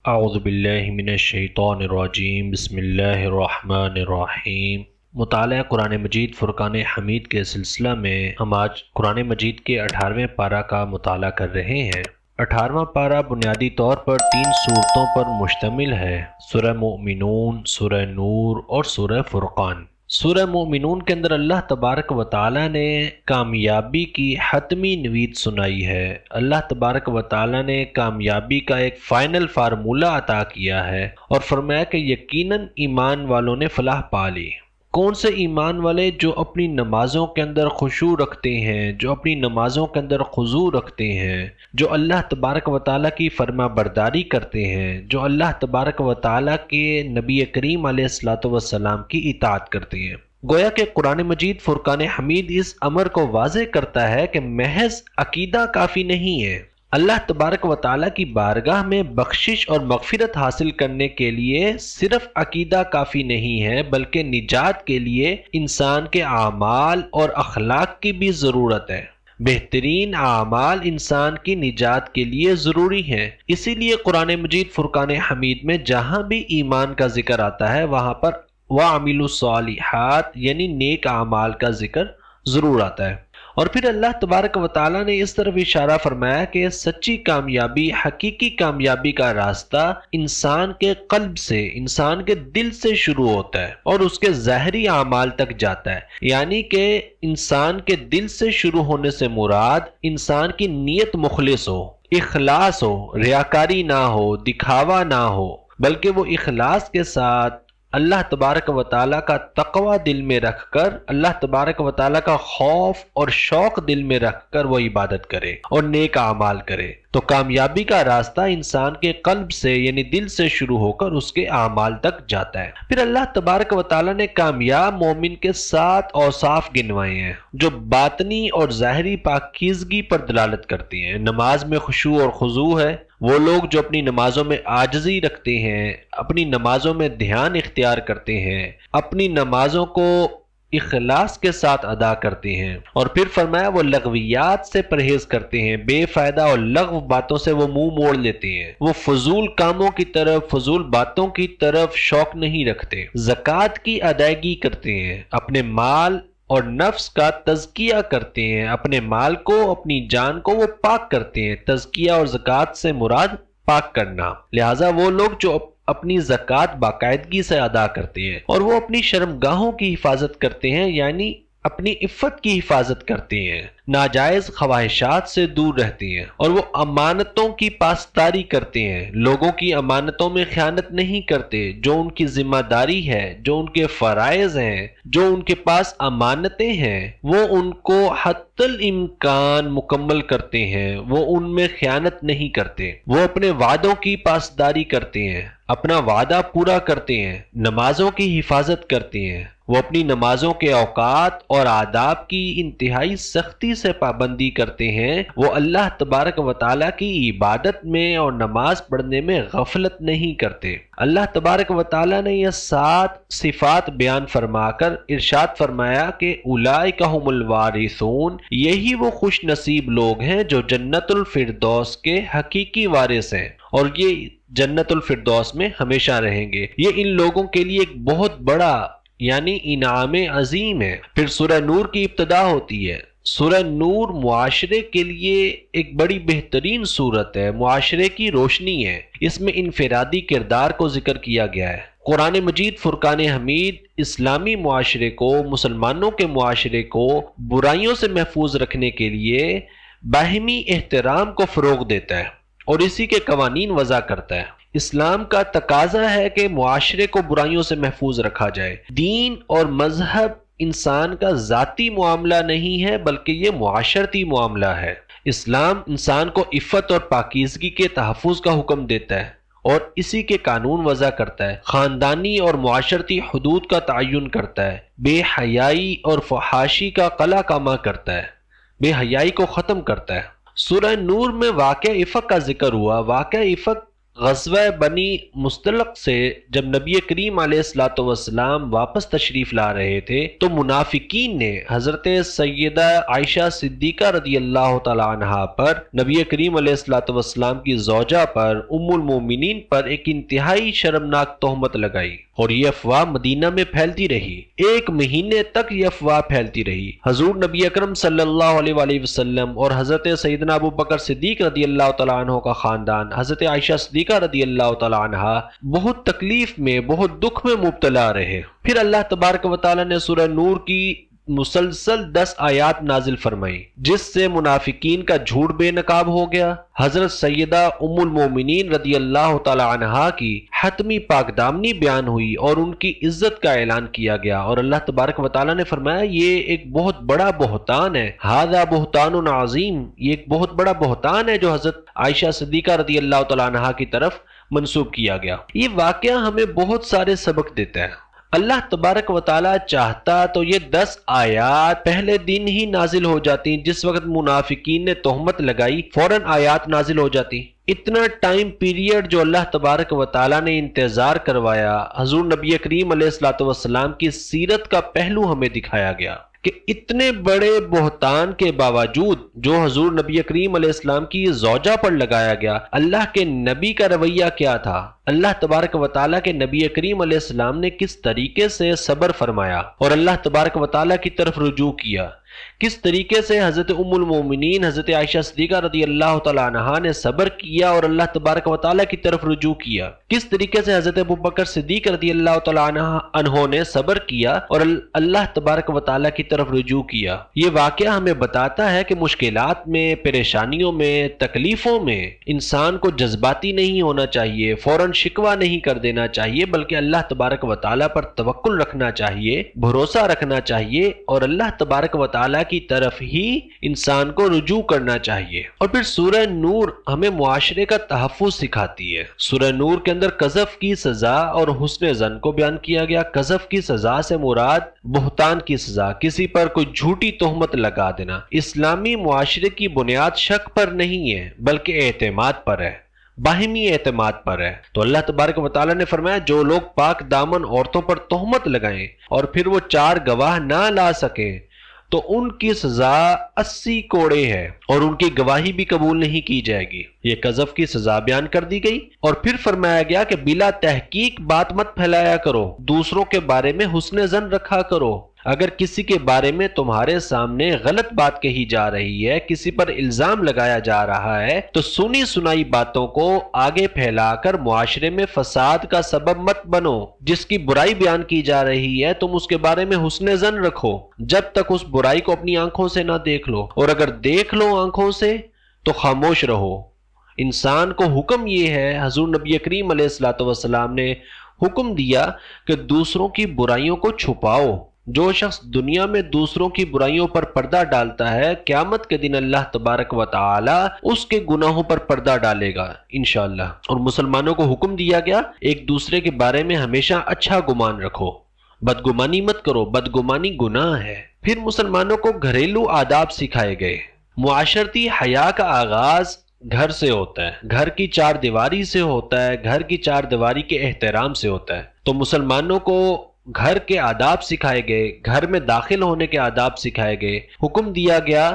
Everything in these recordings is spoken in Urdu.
اعوذ باللہ من الشیطان الرجیم بسم اللہ الرحمن الرحیم۔ مطالعہ قرآن مجید فرقان حمید کے سلسلہ میں ہم آج قرآن مجید کے 18ویں پارہ کا مطالعہ کر رہے ہیں۔ 18واں پارہ بنیادی طور پر 3 صورتوں پر مشتمل ہے: سورہ مومنون، سورہ نور اور سورہ فرقان۔ سورہ مومنون کے اندر اللہ تبارک و تعالیٰ نے کامیابی کی حتمی نوید سنائی ہے۔ اللہ تبارک و تعالیٰ نے کامیابی کا ایک فائنل فارمولہ عطا کیا ہے اور فرمایا کہ یقیناً ایمان والوں نے فلاح پا لی۔ کون سے ایمان والے؟ جو اپنی نمازوں کے اندر خشوع رکھتے ہیں، جو اپنی نمازوں کے اندر خضوع رکھتے ہیں، جو اللہ تبارک و تعالیٰ کی فرما برداری کرتے ہیں، جو اللہ تبارک و تعالیٰ کے نبی کریم علیہ الصلوۃ والسلام کی اطاعت کرتے ہیں۔ گویا کہ قرآن مجید فرقان حمید اس امر کو واضح کرتا ہے کہ محض عقیدہ کافی نہیں ہے۔ اللہ تبارک و تعالیٰ کی بارگاہ میں بخشش اور مغفرت حاصل کرنے کے لیے صرف عقیدہ کافی نہیں ہے، بلکہ نجات کے لیے انسان کے اعمال اور اخلاق کی بھی ضرورت ہے۔ بہترین اعمال انسان کی نجات کے لیے ضروری ہیں۔ اسی لیے قرآن مجید فرقان حمید میں جہاں بھی ایمان کا ذکر آتا ہے وہاں پر وَعَمِلُوا الصَّالِحَاتِ یعنی نیک اعمال کا ذکر ضرور آتا ہے۔ اور پھر اللہ تبارک و تعالیٰ نے اس طرف اشارہ فرمایا کہ سچی کامیابی، حقیقی کامیابی کا راستہ انسان کے قلب سے، انسان کے دل سے شروع ہوتا ہے اور اس کے ظاہری اعمال تک جاتا ہے۔ یعنی کہ انسان کے دل سے شروع ہونے سے مراد انسان کی نیت مخلص ہو، اخلاص ہو، ریاکاری نہ ہو، دکھاوا نہ ہو، بلکہ وہ اخلاص کے ساتھ اللہ تبارک و تعالیٰ کا تقوی دل میں رکھ کر، اللہ تبارک و تعالیٰ کا خوف اور شوق دل میں رکھ کر وہ عبادت کرے اور نیک اعمال کرے۔ تو کامیابی کا راستہ انسان کے قلب سے یعنی دل سے شروع ہو کر اس کے اعمال تک جاتا ہے۔ پھر اللہ تبارک و تعالیٰ نے کامیاب مومن کے 7 اوصاف گنوائے ہیں جو باطنی اور ظاہری پاکیزگی پر دلالت کرتی ہیں۔ نماز میں خشوع اور خضوع ہے۔ وہ لوگ جو اپنی نمازوں میں عاجزی رکھتے ہیں، اپنی نمازوں میں دھیان اختیار کرتے ہیں، اپنی نمازوں کو اخلاص کے ساتھ ادا کرتے ہیں۔ اور پھر فرمایا وہ لغویات سے پرہیز کرتے ہیں، بے فائدہ اور لغو باتوں سے وہ منہ موڑ لیتے ہیں، وہ فضول کاموں کی طرف، فضول باتوں کی طرف شوق نہیں رکھتے، زکوٰۃ کی ادائیگی کرتے ہیں، اپنے مال اور نفس کا تزکیہ کرتے ہیں، اپنے مال کو، اپنی جان کو وہ پاک کرتے ہیں۔ تزکیہ اور زکوٰۃ سے مراد پاک کرنا۔ لہٰذا وہ لوگ جو اپنی زکوٰۃ باقاعدگی سے ادا کرتے ہیں اور وہ اپنی شرمگاہوں کی حفاظت کرتے ہیں، یعنی اپنی عفت کی حفاظت کرتے ہیں، ناجائز خواہشات سے دور رہتے ہیں، اور وہ امانتوں کی پاسداری کرتے ہیں، لوگوں کی امانتوں میں خیانت نہیں کرتے۔ جو ان کی ذمہ داری ہے، جو ان کے فرائض ہیں، جو ان کے پاس امانتیں ہیں، وہ ان کو حتی الامکان مکمل کرتے ہیں، وہ ان میں خیانت نہیں کرتے۔ وہ اپنے وعدوں کی پاسداری کرتے ہیں، اپنا وعدہ پورا کرتے ہیں، نمازوں کی حفاظت کرتے ہیں، وہ اپنی نمازوں کے اوقات اور آداب کی انتہائی سختی سے پابندی کرتے ہیں، وہ اللہ تبارک و تعالیٰ کی عبادت میں اور نماز پڑھنے میں غفلت نہیں کرتے۔ اللہ تبارک و تعالیٰ نے یہ 7 صفات بیان فرما کر ارشاد فرمایا کہ اولئک ھم الوارثون، یہی وہ خوش نصیب لوگ ہیں جو جنت الفردوس کے حقیقی وارث ہیں اور یہ جنت الفردوس میں ہمیشہ رہیں گے۔ یہ ان لوگوں کے لیے ایک بہت بڑا یعنی انعام عظیم ہے۔ پھر سورہ نور کی ابتدا ہوتی ہے۔ سورہ نور معاشرے کے لیے ایک بڑی بہترین صورت ہے، معاشرے کی روشنی ہے۔ اس میں انفرادی کردار کو ذکر کیا گیا ہے۔ قرآن مجید فرقان حمید اسلامی معاشرے کو، مسلمانوں کے معاشرے کو برائیوں سے محفوظ رکھنے کے لیے باہمی احترام کو فروغ دیتا ہے اور اسی کے قوانین وضع کرتا ہے۔ اسلام کا تقاضا ہے کہ معاشرے کو برائیوں سے محفوظ رکھا جائے۔ دین اور مذہب انسان کا ذاتی معاملہ نہیں ہے بلکہ یہ معاشرتی معاملہ ہے۔ اسلام انسان کو عفت اور پاکیزگی کے تحفظ کا حکم دیتا ہے اور اسی کے قانون وضع کرتا ہے، خاندانی اور معاشرتی حدود کا تعین کرتا ہے، بے حیائی اور فحاشی کا قلع کما کرتا ہے، بے حیائی کو ختم کرتا ہے۔ سورہ نور میں واقعہ افق کا ذکر ہوا۔ واقعہ افق غزوہ بنی مستلق سے جب نبی کریم علیہ الصلوۃ والسلام واپس تشریف لا رہے تھے تو منافقین نے حضرت سیدہ عائشہ صدیقہ رضی اللہ تعالی عنہا پر، نبی کریم علیہ الصلوۃ والسلام کی زوجہ پر، ام المومنین پر ایک انتہائی شرمناک تہمت لگائی، اور یہ افواہ مدینہ میں پھیلتی رہی۔ ایک مہینے تک یہ افواہ پھیلتی رہی۔ حضور نبی اکرم صلی اللہ علیہ وآلہ وسلم اور حضرت سیدنا ابو بکر صدیق رضی اللہ تعالیٰ عنہ کا خاندان، حضرت عائشہ صدیقہ رضی اللہ تعالیٰ عنہ بہت تکلیف میں، بہت دکھ میں مبتلا رہے۔ پھر اللہ تبارک و تعالیٰ نے سورہ نور کی مسلسل 10 آیات نازل فرمائی، جس سے منافقین کا جھوٹ بے نقاب ہو گیا۔ حضرت سیدہ ام المومنین رضی اللہ تعالی عنہا کی حتمی پاک دامنی بیان ہوئی اور ان کی عزت کا اعلان کیا گیا، اور اللہ تبارک و تعالی نے فرمایا یہ ایک بہت بڑا بہتان ہے، ھذا بہتان عظیم، یہ ایک بہت بڑا بہتان ہے جو حضرت عائشہ صدیقہ رضی اللہ تعالی عنہا کی طرف منسوب کیا گیا۔ یہ واقعہ ہمیں بہت سارے سبق دیتا ہے۔ اللہ تبارک و تعالی چاہتا تو یہ 10 آیات پہلے دن ہی نازل ہو جاتی، جس وقت منافقین نے تہمت لگائی فوراً آیات نازل ہو جاتی۔ اتنا ٹائم پیریڈ جو اللہ تبارک و تعالی نے انتظار کروایا، حضور نبی کریم علیہ الصلوۃ والسلام کی سیرت کا پہلو ہمیں دکھایا گیا کہ اتنے بڑے بہتان کے باوجود جو حضور نبی کریم علیہ السلام کی زوجہ پر لگایا گیا، اللہ کے نبی کا رویہ کیا تھا، اللہ تبارک و تعالیٰ کے نبی کریم علیہ السلام نے کس طریقے سے صبر فرمایا اور اللہ تبارک و تعالیٰ کی طرف رجوع کیا، کس طریقے سے حضرت ام المومنین حضرت عائشہ صدیقہ رضی اللہ تعالی عنہا نے صبر کیا اور اللہ تبارک و تعالیٰ کی طرف رجوع کیا، کس طریقے سے حضرت ابو بکر صدیق رضی اللہ تعالی عنہ نے صبر کیا اور اللہ تبارک و تعالیٰ کی طرف رجوع کیا۔ یہ واقعہ ہمیں بتاتا ہے کہ مشکلات میں، پریشانیوں میں، تکلیفوں میں انسان کو جذباتی نہیں ہونا چاہیے، فوراً شکوہ نہیں کر دینا چاہیے، بلکہ اللہ تبارک و تعالیٰ پر توکل رکھنا چاہیے، بھروسہ رکھنا چاہیے اور اللہ تبارک و تعالیٰ کی طرف ہی انسان کو رجوع کرنا چاہیے۔ اور پھر سورہ نور ہمیں معاشرے کا تحفظ سکھاتی ہے۔ سورہ نور کے اندر قذف کی سزا اور حسن ظن کو بیان کیا گیا۔ قذف کی سزا سے مراد بہتان کی سزا، کسی پر کوئی جھوٹی تہمت لگا دینا۔ اسلامی معاشرے کی بنیاد شک پر نہیں ہے بلکہ اعتماد پر ہے، باہمی اعتماد پر ہے۔ تو اللہ تبارک و تعالیٰ نے فرمایا جو لوگ پاک دامن عورتوں پر تہمت لگائیں اور پھر وہ 4 گواہ نہ لا سکیں تو ان کی سزا 80 کوڑے ہے اور ان کی گواہی بھی قبول نہیں کی جائے گی۔ یہ قذف کی سزا بیان کر دی گئی اور پھر فرمایا گیا کہ بلا تحقیق بات مت پھیلایا کرو، دوسروں کے بارے میں حسن ظن رکھا کرو۔ اگر کسی کے بارے میں تمہارے سامنے غلط بات کہی جا رہی ہے، کسی پر الزام لگایا جا رہا ہے، تو سنی سنائی باتوں کو آگے پھیلا کر معاشرے میں فساد کا سبب مت بنو۔ جس کی برائی بیان کی جا رہی ہے تم اس کے بارے میں حسن ظن رکھو جب تک اس برائی کو اپنی آنکھوں سے نہ دیکھ لو، اور اگر دیکھ لو آنکھوں سے تو خاموش رہو۔ انسان کو حکم یہ ہے، حضور نبی کریم علیہ الصلوۃ والسلام نے حکم دیا کہ دوسروں کی برائیوں کو چھپاؤ۔ جو شخص دنیا میں دوسروں کی برائیوں پر پردہ ڈالتا ہے، قیامت کے دن اللہ تبارک و تعالی اس کے گناہوں پر پردہ ڈالے گا انشاءاللہ۔ اور مسلمانوں کو حکم دیا گیا ایک دوسرے کے بارے میں ہمیشہ اچھا گمان رکھو، بدگمانی مت کرو، بدگمانی گناہ ہے۔ پھر مسلمانوں کو گھریلو آداب سکھائے گئے۔ معاشرتی حیا کا آغاز گھر سے ہوتا ہے، گھر کی 4 دیواری سے ہوتا ہے، گھر کی 4 دیواری کے احترام سے ہوتا ہے۔ تو مسلمانوں کو گھر کے آداب سکھائے گئے، گھر میں داخل ہونے کے آداب سکھائے گئے۔ حکم دیا گیا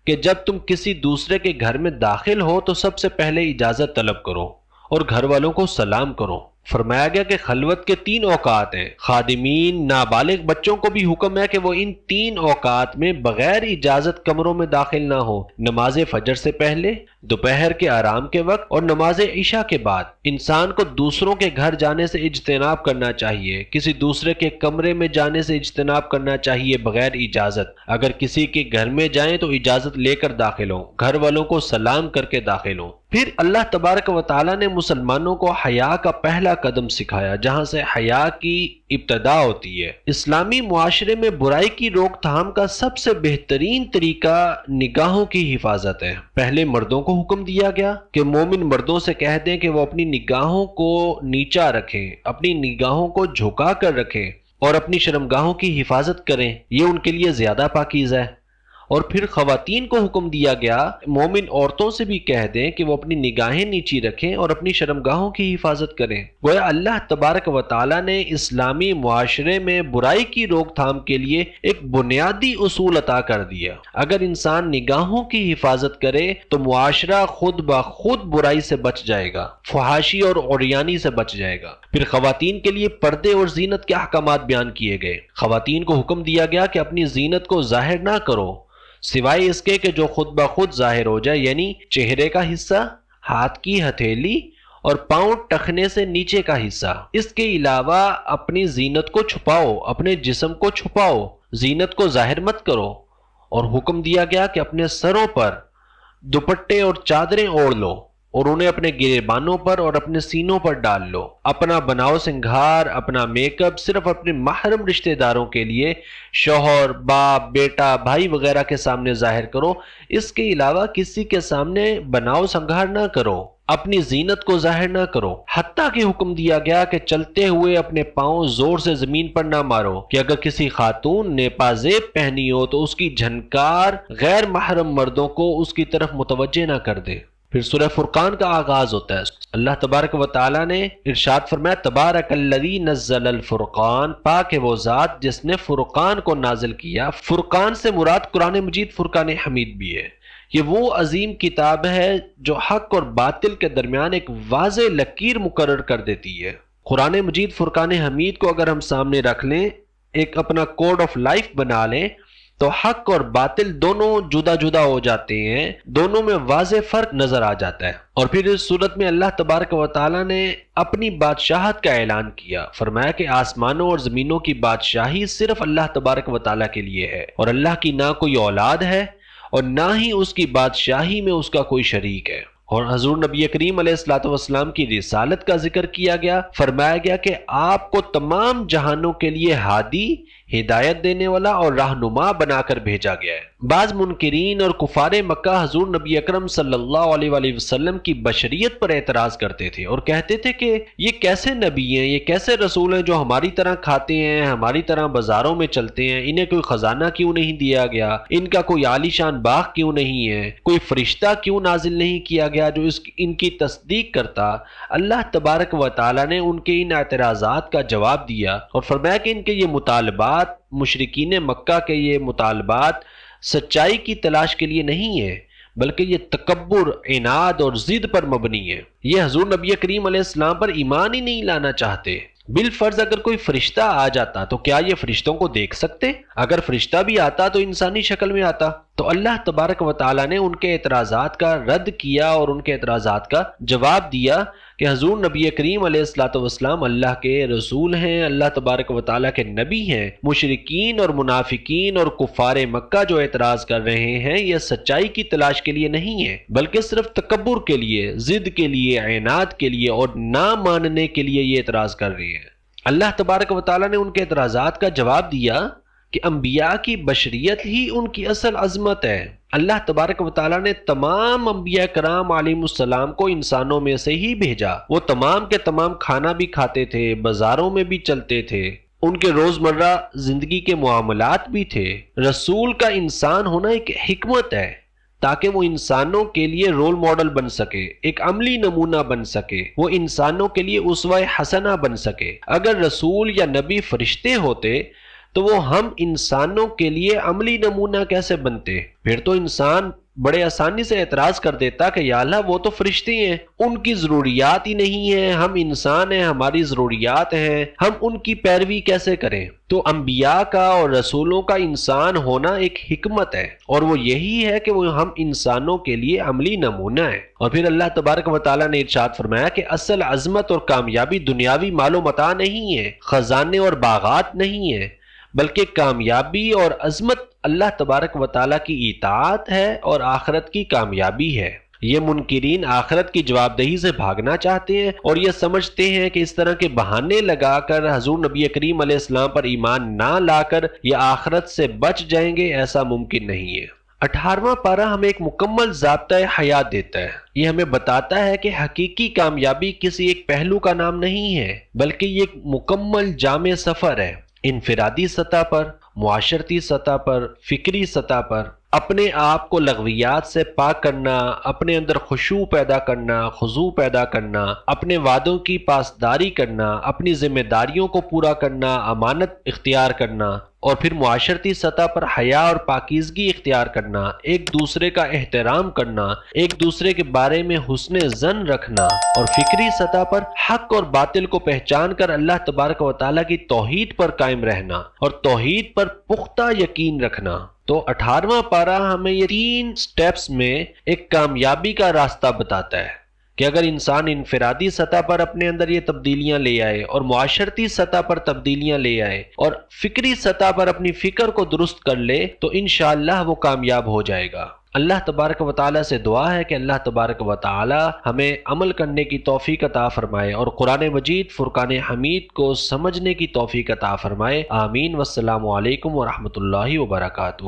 کہ جب تم کسی دوسرے کے گھر میں داخل ہو تو سب سے پہلے اجازت طلب کرو اور گھر والوں کو سلام کرو۔ فرمایا گیا کہ خلوت کے 3 اوقات ہیں۔ خادمین، نابالغ بچوں کو بھی حکم ہے کہ وہ ان 3 اوقات میں بغیر اجازت کمروں میں داخل نہ ہو۔ نماز فجر سے پہلے، دوپہر کے آرام کے وقت اور نماز عشاء کے بعد۔ انسان کو دوسروں کے گھر جانے سے اجتناب کرنا چاہیے، کسی دوسرے کے کمرے میں جانے سے اجتناب کرنا چاہیے بغیر اجازت۔ اگر کسی کے گھر میں جائیں تو اجازت لے کر داخل ہوں، گھر والوں کو سلام کر کے داخل ہوں۔ پھر اللہ تبارک و تعالیٰ نے مسلمانوں کو حیا کا پہلا قدم سکھایا، جہاں سے حیا کی ابتدا ہوتی ہے۔ اسلامی معاشرے میں برائی کی روک تھام کا سب سے بہترین طریقہ نگاہوں کی حفاظت ہے۔ پہلے مردوں کو حکم دیا گیا کہ مومن مردوں سے کہہ دیں کہ وہ اپنی نگاہوں کو نیچا رکھیں، اپنی نگاہوں کو جھکا کر رکھیں اور اپنی شرمگاہوں کی حفاظت کریں، یہ ان کے لیے زیادہ پاکیزہ ہے۔ اور پھر خواتین کو حکم دیا گیا مومن عورتوں سے بھی کہہ دیں کہ وہ اپنی نگاہیں نیچی رکھیں اور اپنی شرمگاہوں کی حفاظت کریں۔ گویا اللہ تبارک و تعالی نے اسلامی معاشرے میں برائی کی روک تھام کے لیے ایک بنیادی اصول عطا کر دیا۔ اگر انسان نگاہوں کی حفاظت کرے تو معاشرہ خود بخود برائی سے بچ جائے گا، فحاشی اور عریانی سے بچ جائے گا۔ پھر خواتین کے لیے پردے اور زینت کے احکامات بیان کیے گئے۔ خواتین کو حکم دیا گیا کہ اپنی زینت کو ظاہر نہ کرو سوائے اس کے کہ جو خود بخود ظاہر ہو جائے، یعنی چہرے کا حصہ، ہاتھ کی ہتھیلی اور پاؤں ٹخنے سے نیچے کا حصہ۔ اس کے علاوہ اپنی زینت کو چھپاؤ، اپنے جسم کو چھپاؤ، زینت کو ظاہر مت کرو۔ اور حکم دیا گیا کہ اپنے سروں پر دوپٹے اور چادریں اوڑھ لو اور انہیں اپنے گریبانوں پر اور اپنے سینوں پر ڈال لو۔ اپنا بناؤ سنگھار، اپنا میک اپ صرف اپنے محرم رشتہ داروں کے لیے، شوہر، باپ، بیٹا، بھائی وغیرہ کے سامنے ظاہر کرو، اس کے علاوہ کسی کے سامنے بناؤ سنگھار نہ کرو، اپنی زینت کو ظاہر نہ کرو۔ حتیٰ کہ حکم دیا گیا کہ چلتے ہوئے اپنے پاؤں زور سے زمین پر نہ مارو، کہ اگر کسی خاتون نے پازیب پہنی ہو تو اس کی جھنکار غیر محرم مردوں کو اس کی طرف متوجہ نہ کر دے۔ پھر سورہ فرقان کا آغاز ہوتا ہے۔ اللہ تبارک و تعالی نے ارشاد فرمایا تبارک الذی نزل الفرقان، پاک ہے وہ ذات جس نے فرقان کو نازل کیا۔ فرقان سے مراد قرآن مجید فرقان حمید بھی ہے۔ یہ وہ عظیم کتاب ہے جو حق اور باطل کے درمیان ایک واضح لکیر مقرر کر دیتی ہے۔ قرآن مجید فرقان حمید کو اگر ہم سامنے رکھ لیں، ایک اپنا کوڈ آف لائف بنا لیں، تو حق اور باطل دونوں جدا جدا ہو جاتے ہیں، دونوں میں واضح فرق نظر آ جاتا ہے۔ اور پھر اس صورت میں اللہ تبارک و تعالی نے اپنی بادشاہت کا اعلان کیا، فرمایا کہ آسمانوں اور زمینوں کی بادشاہی صرف اللہ تبارک و تعالی کے لیے ہے، اور اللہ کی نہ کوئی اولاد ہے اور نہ ہی اس کی بادشاہی میں اس کا کوئی شریک ہے۔ اور حضور نبی کریم علیہ الصلوۃ والسلام کی رسالت کا ذکر کیا گیا، فرمایا گیا کہ آپ کو تمام جہانوں کے لیے ہادی، ہدایت دینے والا اور رہنما بنا کر بھیجا گیا ہے۔ بعض منکرین اور کفار مکہ حضور نبی اکرم صلی اللہ علیہ وآلہ وسلم کی بشریت پر اعتراض کرتے تھے اور کہتے تھے کہ یہ کیسے نبی ہیں، یہ کیسے رسول ہیں جو ہماری طرح کھاتے ہیں، ہماری طرح بازاروں میں چلتے ہیں، انہیں کوئی خزانہ کیوں نہیں دیا گیا، ان کا کوئی عالی شان باغ کیوں نہیں ہے، کوئی فرشتہ کیوں نازل نہیں کیا گیا جو ان کی تصدیق کرتا۔ اللہ تبارک و تعالی نے ان کے ان اعتراضات کا جواب دیا اور فرمایا کہ ان کے یہ مطالبات، مشرکین مکہ کے یہ مطالبات سچائی کی تلاش کے لیے نہیں ہے، بلکہ یہ تکبر، عناد اور ضد پر مبنی ہے۔ یہ حضور نبی کریم علیہ السلام پر ایمان ہی نہیں لانا چاہتے۔ بالفرض اگر کوئی فرشتہ آ جاتا تو کیا یہ فرشتوں کو دیکھ سکتے؟ اگر فرشتہ بھی آتا تو انسانی شکل میں آتا۔ تو اللہ تبارک و تعالی نے ان کے اعتراضات کا رد کیا اور ان کے اعتراضات کا جواب دیا کہ حضور نبی کریم علیہ الصلوۃ والسلام اللہ کے رسول ہیں، اللہ تبارک و تعالی کے نبی ہیں۔ مشرکین اور منافقین اور کفار مکہ جو اعتراض کر رہے ہیں یہ سچائی کی تلاش کے لیے نہیں ہے، بلکہ صرف تکبر کے لیے، ضد کے لیے، عناد کے لیے اور نہ ماننے کے لیے یہ اعتراض کر رہے ہیں۔ اللہ تبارک و تعالی نے ان کے اعتراضات کا جواب دیا کہ انبیاء کی بشریت ہی ان کی اصل عظمت ہے۔ اللہ تبارک و تعالی نے تمام انبیاء کرام علیہم السلام کو انسانوں میں سے ہی بھیجا۔ وہ تمام کے تمام کھانا بھی کھاتے تھے، بازاروں میں بھی چلتے تھے، ان کے روزمرہ زندگی کے معاملات بھی تھے۔ رسول کا انسان ہونا ایک حکمت ہے تاکہ وہ انسانوں کے لیے رول ماڈل بن سکے، ایک عملی نمونہ بن سکے، وہ انسانوں کے لیے اسوہ حسنہ بن سکے۔ اگر رسول یا نبی فرشتے ہوتے تو وہ ہم انسانوں کے لیے عملی نمونہ کیسے بنتے؟ پھر تو انسان بڑے آسانی سے اعتراض کر دیتا کہ یا اللہ وہ تو فرشتے ہیں، ان کی ضروریات ہی نہیں ہیں، ہم انسان ہیں، ہماری ضروریات ہیں، ہم ان کی پیروی کیسے کریں؟ تو انبیاء کا اور رسولوں کا انسان ہونا ایک حکمت ہے، اور وہ یہی ہے کہ وہ ہم انسانوں کے لیے عملی نمونہ ہے۔ اور پھر اللہ تبارک و تعالیٰ نے ارشاد فرمایا کہ اصل عظمت اور کامیابی دنیاوی مال و متاع نہیں ہے، خزانے اور باغات نہیں ہے، بلکہ کامیابی اور عظمت اللہ تبارک و تعالیٰ کی اطاعت ہے اور آخرت کی کامیابی ہے۔ یہ منکرین آخرت کی جواب دہی سے بھاگنا چاہتے ہیں اور یہ سمجھتے ہیں کہ اس طرح کے بہانے لگا کر حضور نبی کریم علیہ السلام پر ایمان نہ لا کر یہ آخرت سے بچ جائیں گے، ایسا ممکن نہیں ہے۔ 18واں پارہ ہمیں ایک مکمل ضابطۂ حیات دیتا ہے۔ یہ ہمیں بتاتا ہے کہ حقیقی کامیابی کسی ایک پہلو کا نام نہیں ہے، بلکہ یہ ایک مکمل جامع سفر ہے، انفرادی سطح پر، معاشرتی سطح پر، فکری سطح پر۔ اپنے آپ کو لغویات سے پاک کرنا، اپنے اندر خشوع پیدا کرنا، خضوع پیدا کرنا، اپنے وعدوں کی پاسداری کرنا، اپنی ذمہ داریوں کو پورا کرنا، امانت اختیار کرنا، اور پھر معاشرتی سطح پر حیا اور پاکیزگی اختیار کرنا، ایک دوسرے کا احترام کرنا، ایک دوسرے کے بارے میں حسن ظن رکھنا، اور فکری سطح پر حق اور باطل کو پہچان کر اللہ تبارک و تعالیٰ کی توحید پر قائم رہنا اور توحید پر پختہ یقین رکھنا۔ تو 18واں پارہ ہمیں یہ 3 سٹیپس میں ایک کامیابی کا راستہ بتاتا ہے کہ اگر انسان انفرادی سطح پر اپنے اندر یہ تبدیلیاں لے آئے اور معاشرتی سطح پر تبدیلیاں لے آئے اور فکری سطح پر اپنی فکر کو درست کر لے تو انشاءاللہ وہ کامیاب ہو جائے گا۔ اللہ تبارک و تعالیٰ سے دعا ہے کہ اللہ تبارک و تعالیٰ ہمیں عمل کرنے کی توفیق عطا فرمائے اور قرآن مجید فرقان حمید کو سمجھنے کی توفیق عطا فرمائے۔ آمین۔ والسلام علیکم ورحمۃ اللہ وبرکاتہ۔